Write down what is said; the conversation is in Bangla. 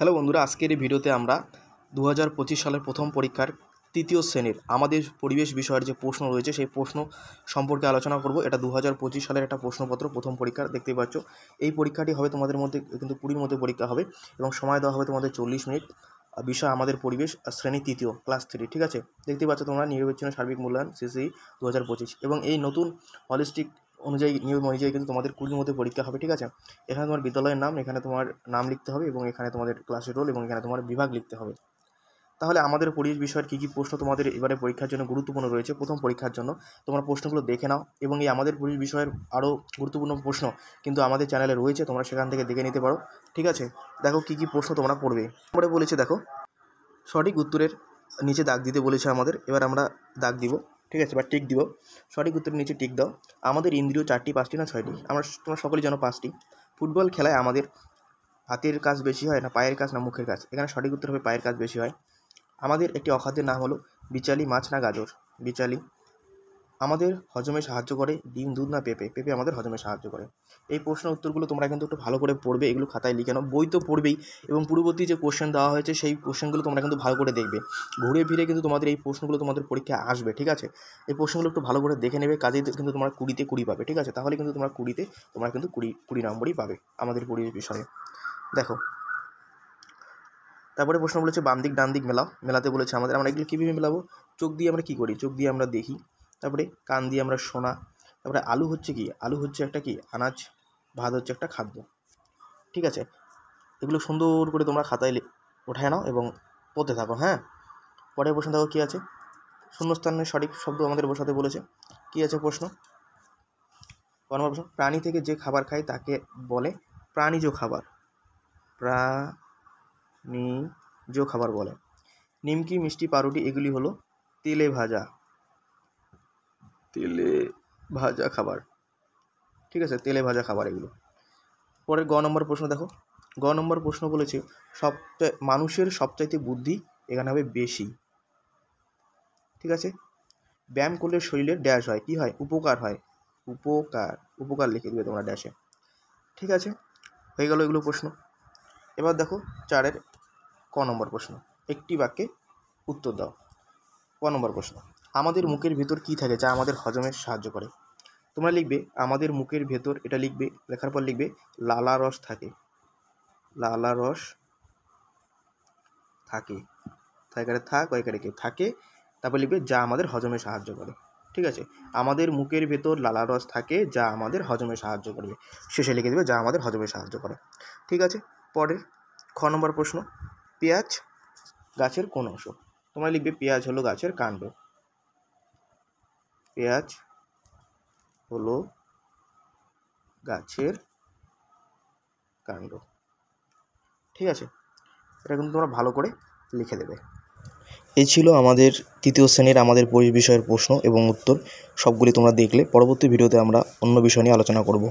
হ্যালো বন্ধুরা, আজকের এই ভিডিওতে আমরা 2025 সালের প্রথম পরীক্ষার তৃতীয় শ্রেণীর আমাদের পরিবেশ বিষয়ের যে প্রশ্ন রয়েছে সেই প্রশ্ন সম্পর্কে আলোচনা করব। এটা 2025 সালের একটা প্রশ্নপত্র, প্রথম পরীক্ষার। দেখতেই পাচ্ছ এই পরীক্ষাটি হবে তোমাদের মধ্যে, কিন্তু 20-র মধ্যে পরীক্ষা হবে এবং সময় দেওয়া হবে তোমাদের 40 মিনিট। বিষয় আমাদের পরিবেশ, শ্রেণী তৃতীয়, ক্লাস 3। ঠিক আছে, দেখতেই পাচ্ছ তোমরা নিরবিচ্ছিন্ন সার্বিক মূল্যায়ন সিসিই 2025 এবং এই নতুন হলিস্টিক অনুযায়ী, নিয়ম অনুযায়ী কিন্তু তোমাদের 20-র মধ্যে পরীক্ষা হবে। ঠিক আছে, এখানে তোমার বিদ্যালয়ের নাম, এখানে তোমার নাম লিখতে হবে এবং এখানে তোমাদের ক্লাসের রোল এবং এখানে তোমার বিভাগ লিখতে হবে। তাহলে আমাদের পরিবেশ বিষয়ের কী কী প্রশ্ন তোমাদের এবারে পরীক্ষার জন্য গুরুত্বপূর্ণ রয়েছে, প্রথম পরীক্ষার জন্য তোমরা প্রশ্নগুলো দেখে নাও। এবং এই আমাদের পরিবেশ বিষয়ের আরও গুরুত্বপূর্ণ প্রশ্ন কিন্তু আমাদের চ্যানেলে রয়েছে, তোমরা সেখান থেকে দেখে নিতে পারো। ঠিক আছে, দেখো কী কী প্রশ্ন তোমরা পড়বে। পরে বলেছে দেখো, সঠিক উত্তরের নিচে দাগ দিতে বলেছে আমাদের। এবার আমরা দাগ দিব, ঠিক আছে, বা টিক দিব। সঠিক উত্তরের নিচে টিক দাও। আমাদের ইন্দ্রিয় 4টি, 5টি না 6টি? তোমরা সকলেই জানো 5টি। ফুটবল খেলায় আমাদের হাতের কাজ বেশি হয় না পায়ের কাজ না মুখের কাজ? এখানে সঠিক উত্তর হবে পায়ের কাজ বেশি হয়। আমাদের একটি অখাদ্যের নাম হলো বিচালি মাছ না গাজর? বিচালি। আমাদের হজমে সাহায্য করে ডিম, দুধ না পেঁপে? পেঁপে আমাদের হজমে সাহায্য করে। এই প্রশ্নের উত্তরগুলো তোমরা কিন্তু একটু ভালো করে পড়বে, এগুলো খাতায় লিখে নাও। বই তো পড়বেই, এবং পূর্ববর্তী যে কোশ্চেন দেওয়া হয়েছে সেই কোশ্চেনগুলো তোমরা কিন্তু ভালো করে দেখবে। ঘুরে ফিরে কিন্তু তোমাদের এই প্রশ্নগুলো তোমাদের পরীক্ষায় আসবে। ঠিক আছে, এই প্রশ্নগুলো একটু ভালো করে দেখে নেবে, কাজেই কিন্তু তোমরা 20-তে 20 পাবে। ঠিক আছে, তাহলে কিন্তু তোমরা 20-তে তোমরা কিন্তু 20 নম্বরই পাবে আমাদের পরিবেশ বিষয়ে। দেখো, তারপরে প্রশ্ন বলেছে বাম দিক ডান দিক মেলাও। মেলাতে বলেছে আমাদের, আমরা এগুলো কীভাবে মেলাবো? চোখ দিয়ে আমরা কী করি? চোখ দিয়ে আমরা দেখি। তারপরে কান দিয়ে আমরা শোনা। তারপরে আলু হচ্ছে কি? আলু হচ্ছে একটা কি? আনাজ। ভাত হচ্ছে একটা খাদ্য। ঠিক আছে, এগুলো সুন্দর করে তোমরা খাতায় ওঠায় নাও এবং পড়তে থাকো। হ্যাঁ, পরের প্রশ্ন দেখো কী আছে। শূন্যস্থানের সঠিক শব্দ আমাদের বসাতে বলেছে। কী আছে প্রশ্ন? নম্বর প্রশ্ন, প্রাণী থেকে যে খাবার খায় তাকে বলে প্রাণীজ খাবার। প্রাণীজ খাবার বলে। নিমকি, মিষ্টি, পাউরুটি এগুলি হলো তেলে ভাজা খাবার। ঠিক আছে, তেলে ভাজা খাবার এগুলো। পরের গ নম্বর প্রশ্ন দেখো। গ নম্বর প্রশ্ন বলেছে মানুষের সবচাইতে বুদ্ধি, এখানে হবে বেশি। ঠিক আছে, ব্যায়াম করলে শরীরের ড্যাশ হয়, কি হয়? উপকার হয়। উপকার লিখে দিবে তোমরা ড্যাশে। ঠিক আছে, হয়ে গেল এগুলো প্রশ্ন। এবার দেখো 4-এর ক নম্বর প্রশ্ন, একটি বাক্যে উত্তর দাও। ক নম্বর প্রশ্ন, আমাদের মুখের ভেতর কি থাকে যা আমাদের হজমে সাহায্য করে? তোমরা লিখবে আমাদের মুখের ভেতর, এটা লিখবে, লেখার পর লিখবে লালারস থাকে। লালারস থাকে, থাকে। তারপর লিখবে যা আমাদের হজমে সাহায্য করে। ঠিক আছে, আমাদের মুখের ভেতর লালারস থাকে যা আমাদের হজমে সাহায্য করবে। শেষে লিখে দেবে যা আমাদের হজমে সাহায্য করে। ঠিক আছে, পরের খ নম্বর প্রশ্ন, পেঁয়াজ গাছের কোন অংশ? তোমরা লিখবে পেঁয়াজ হলো গাছের কাণ্ড। পেঁয়াজ হলো গাছের কাণ্ড। ঠিক আছে, এটা কিন্তু তোমরা ভালো করে লিখে দেবে। এই ছিল আমাদের তৃতীয় শ্রেণীর আমাদের পরিবেশ বিষয়ের প্রশ্ন এবং উত্তর। সবগুলি তোমরা দেখলে। পরবর্তী ভিডিওতে আমরা অন্য বিষয় নিয়ে আলোচনা করব।